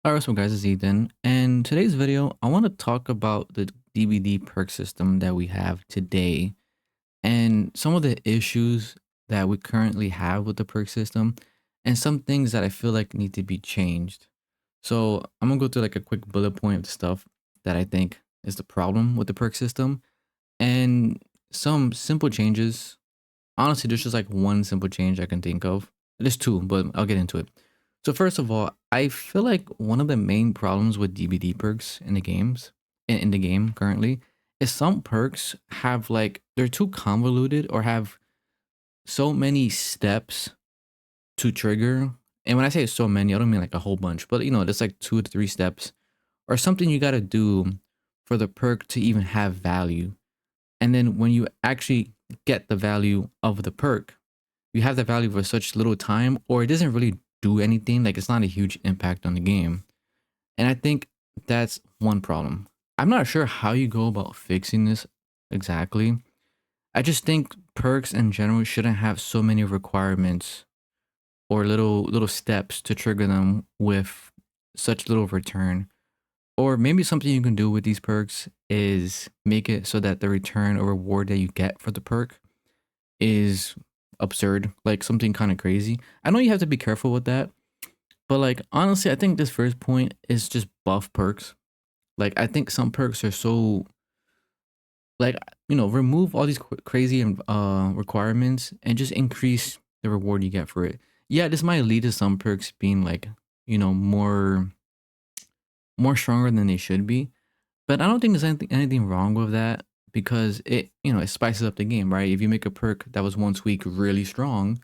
Alright, so guys, it's Ethan, and today's video, I want to talk about the DVD perk system that we have today and some of the issues that we currently have with the perk system and some things that I feel like need to be changed. So I'm gonna go through like a quick bullet point of the stuff that I think is the problem with the perk system and some simple changes. Honestly, there's just like one simple change I can think of. There's two, but I'll get into it. So first of all, I feel like one of the main problems with DVD perks in the games in the game currently is some perks have like they're too convoluted or have so many steps to trigger. And when I say so many, I don't mean like a whole bunch, but there's like 2 to 3 steps or something you got to do for the perk to even have value. And then when you actually get the value of the perk, you have the value for such little time, or it doesn't really do anything. Like it's not a huge impact on the game. And I think that's one problem. I'm not sure how you go about fixing this exactly. I just think perks in general shouldn't have so many requirements or little steps to trigger them with such little return. Or maybe something you can do with these perks is make it so that the return or reward that you get for the perk is absurd, like something kind of crazy. I know you have to be careful with that, but like honestly, I think this first point is just buff perks. Like I think some perks are so like remove all these crazy requirements and just increase the reward you get for it. Yeah, this might lead to some perks being like more stronger than they should be, but I don't think there's anything wrong with that because it spices up the game, right? If you make a perk that was once weak really strong,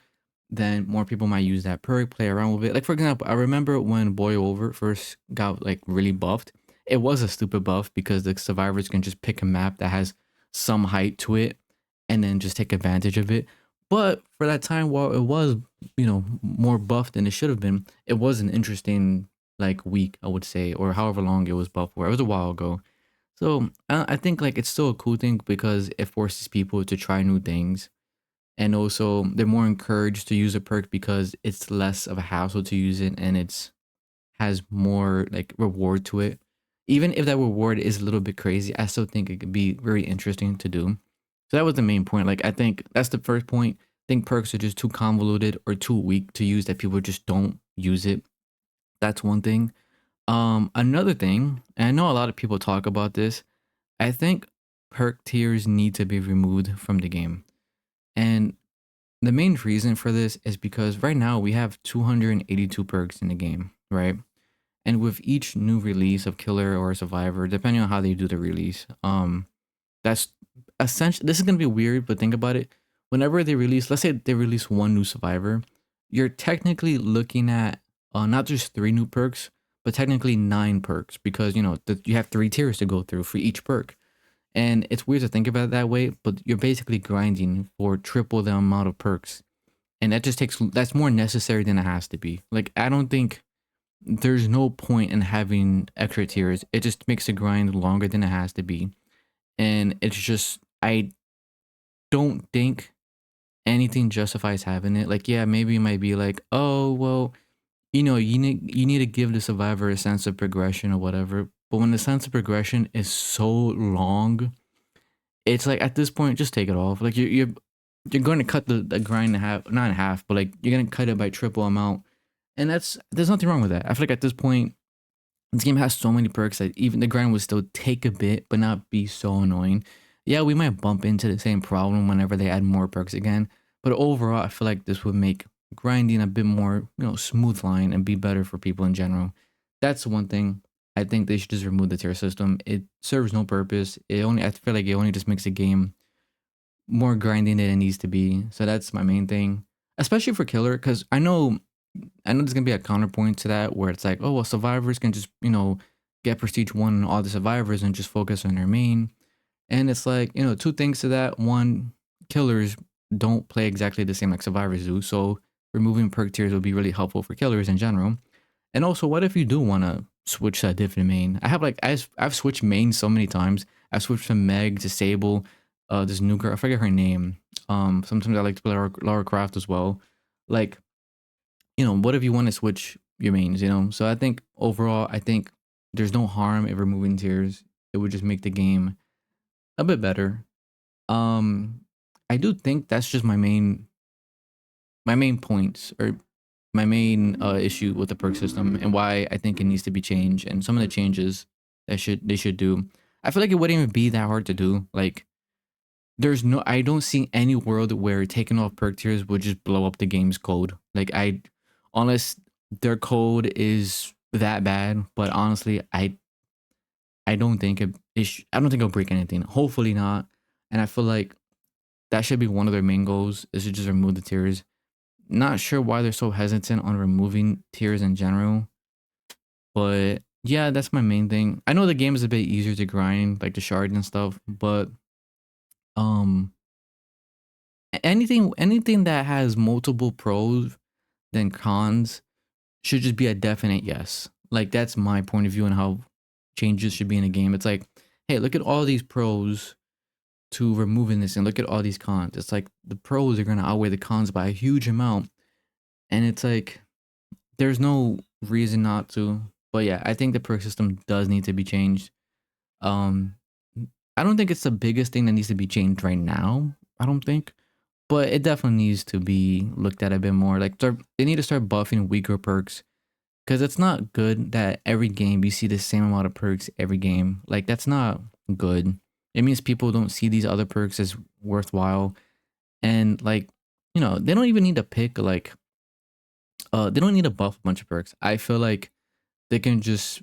then more people might use that perk, play around with it. Like for example, I remember when Boil Over first got like really buffed. It was a stupid buff because the survivors can just pick a map that has some height to it and then just take advantage of it. But for that time, while it was, more buffed than it should have been, it was an interesting like week, I would say, or however long it was buffed for. It was a while ago. So I think like it's still a cool thing because it forces people to try new things, and also they're more encouraged to use a perk because it's less of a hassle to use it and it's has more like reward to it. Even if that reward is a little bit crazy, I still think it could be very interesting to do. So that was the main point. Like I think that's the first point. I think perks are just too convoluted or too weak to use that people just don't use it. That's one thing. Another thing, and I know a lot of people talk about this, I think perk tiers need to be removed from the game. And the main reason for this is because right now we have 282 perks in the game, right? And with each new release of killer or survivor, depending on how they do the release, that's essentially, this is gonna be weird, but think about it. Whenever they release, let's say they release one new survivor, you're technically looking at not just 3 new perks, but technically 9 perks because you have 3 tiers to go through for each perk. And it's weird to think about it that way, but you're basically grinding for triple the amount of perks. And that's more necessary than it has to be. Like, I don't think there's no point in having extra tiers. It just makes the grind longer than it has to be. And it's just, I don't think anything justifies having it. Like, yeah, maybe it might be like, oh, well, you need to give the survivor a sense of progression or whatever. But when the sense of progression is so long, it's like at this point, just take it off. Like you're going to cut the grind in half, not in half, but like you're going to cut it by triple amount. And there's nothing wrong with that. I feel like at this point, this game has so many perks that even the grind would still take a bit, but not be so annoying. Yeah, we might bump into the same problem whenever they add more perks again. But overall, I feel like this would make grinding a bit more, smooth line and be better for people in general. That's one thing. I think they should just remove the tier system. It serves no purpose. I feel like it only just makes the game more grinding than it needs to be. So that's my main thing, especially for killer, because I know there's gonna be a counterpoint to that where it's like, oh well, survivors can just get prestige one and all the survivors and just focus on their main. And it's like 2 things to that. One, killers don't play exactly the same like survivors do, so removing perk tiers would be really helpful for killers in general. And also, what if you do want to switch to a different main? I have like I've switched mains so many times. I've switched from Meg to Sable. This new girl, I forget her name. Sometimes I like to play Lara Croft as well. Like, what if you want to switch, your mains, you know? So I think overall, I think there's no harm in removing tiers. It would just make the game a bit better. Um, I do think that's just my main points or my main issue with the perk system and why I think it needs to be changed and some of the changes that they should do. I feel like it wouldn't even be that hard to do. Like I don't see any world where taking off perk tiers would just blow up the game's code. Like unless their code is that bad, but honestly, I don't think I don't think it'll break anything. Hopefully not. And I feel like that should be one of their main goals is to just remove the tiers. Not sure why they're so hesitant on removing tiers in general, but yeah, that's my main thing. I know the game is a bit easier to grind, like the shards and stuff, but um anything that has multiple pros than cons should just be a definite yes. Like that's my point of view on how changes should be in a game. It's like, hey, look at all these pros to removing this and look at all these cons. It's like the pros are gonna outweigh the cons by a huge amount. And it's like there's no reason not to. But yeah, I think the perk system does need to be changed. Um I don't think it's the biggest thing that needs to be changed right now. I don't think. But it definitely needs to be looked at a bit more. Like they need to start buffing weaker perks because it's not good that every game you see the same amount of perks every game. Like that's not good. It means people don't see these other perks as worthwhile. And like, they don't even need to pick like they don't need to buff a bunch of perks. I feel like they can just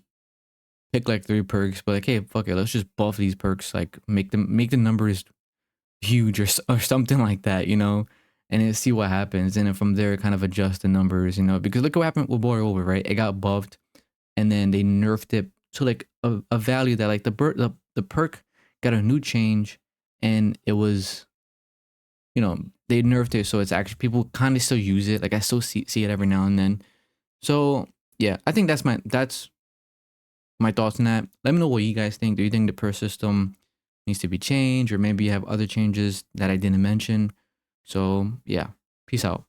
pick like 3 perks, but like, hey, fuck it, let's just buff these perks, like make the numbers huge or something like that, and then see what happens. And then from there, kind of adjust the numbers, because look what happened with Boy Over, right? It got buffed and then they nerfed it to like a value that like the perk got a new change and it was, they nerfed it. So it's actually people kind of still use it. Like I still see it every now and then. So yeah, I think that's my thoughts on that. Let me know what you guys think. Do you think the per system needs to be changed, or maybe you have other changes that I didn't mention? So yeah, peace out.